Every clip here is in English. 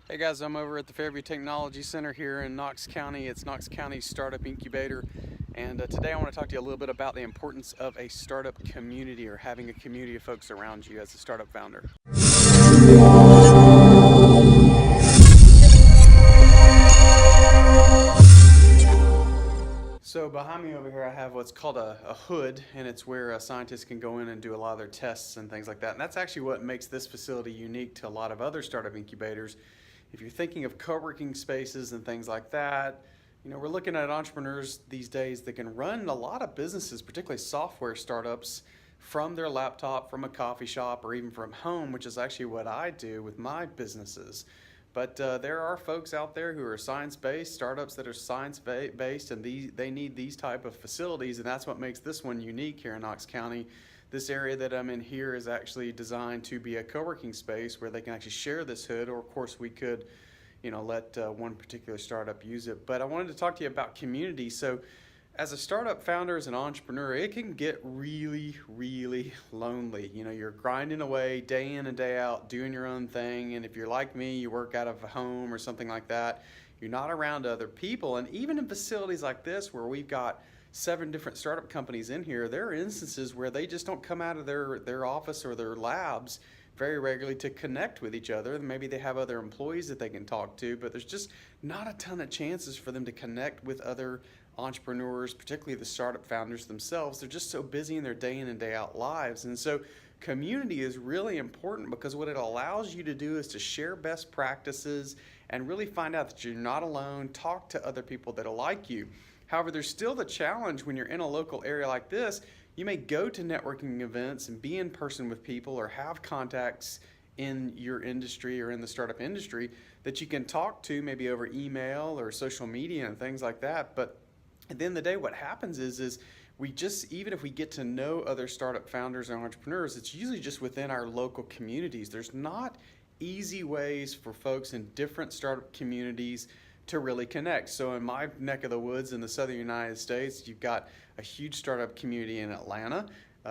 Hey guys, I'm over at the Fairview Technology Center here in Knox County. It's Knox County Startup Incubator, and today I want to talk to you a little bit about the importance of a startup community, or having a community of folks around you as a startup founder. So behind me over here I have what's called a hood, and it's where scientists can go in and do a lot of their tests and things like that. And that's actually what makes this facility unique to a lot of other startup incubators. If you're thinking of co-working spaces and things like that, we're looking at entrepreneurs these days that can run a lot of businesses, particularly software startups, from their laptop, from a coffee shop, or even from home, which is actually what I do with my businesses. But there are folks out there who are science-based, startups that are science-based, and they need these type of facilities, and that's what makes this one unique here in Knox County. This area that I'm in here is actually designed to be a co-working space where they can actually share this hood, or of course we could, let one particular startup use it. But I wanted to talk to you about community. So as a startup founder, as an entrepreneur, it can get really, really lonely. You're grinding away day in and day out, doing your own thing. And if you're like me, you work out of a home or something like that, you're not around other people. And even in facilities like this, where we've got 7 different startup companies in here, there are instances where they just don't come out of their office or their labs very regularly to connect with each other. Maybe they have other employees that they can talk to, but there's just not a ton of chances for them to connect with other entrepreneurs, particularly the startup founders themselves. They're just so busy in their day in and day out lives. And so community is really important, because what it allows you to do is to share best practices and really find out that you're not alone, talk to other people that are like you. However, there's still the challenge when you're in a local area like this. You may go to networking events and be in person with people, or have contacts in your industry or in the startup industry that you can talk to, maybe over email or social media and things like that. But at the end of the day, what happens is we just, even if we get to know other startup founders and entrepreneurs, it's usually just within our local communities. There's not easy ways for folks in different startup communities to really connect. So in my neck of the woods in the southern United States, you've got a huge startup community in Atlanta.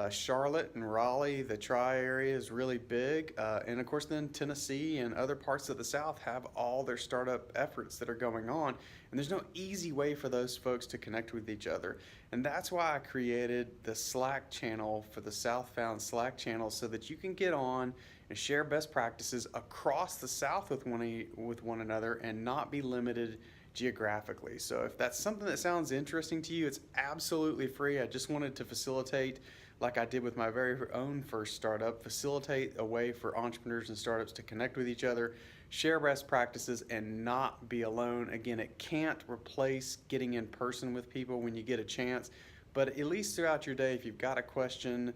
Charlotte and Raleigh, the tri-area is really big. And of course then Tennessee and other parts of the South have all their startup efforts that are going on. And there's no easy way for those folks to connect with each other. And that's why I created the Slack channel for the Southbound Slack channel, so that you can get on and share best practices across the South with one another and not be limited geographically. So if that's something that sounds interesting to you, it's absolutely free. I just wanted to facilitate, like I did with my very own first startup, facilitate a way for entrepreneurs and startups to connect with each other, share best practices, and not be alone. Again, it can't replace getting in person with people when you get a chance, but at least throughout your day, if you've got a question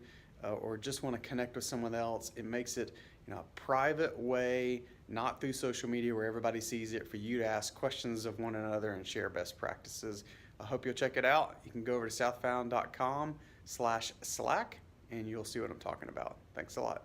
or just want to connect with someone else, it makes it a private way, not through social media where everybody sees it, for you to ask questions of one another and share best practices. I hope you'll check it out. You can go over to southbound.com/Slack and you'll see what I'm talking about. Thanks a lot.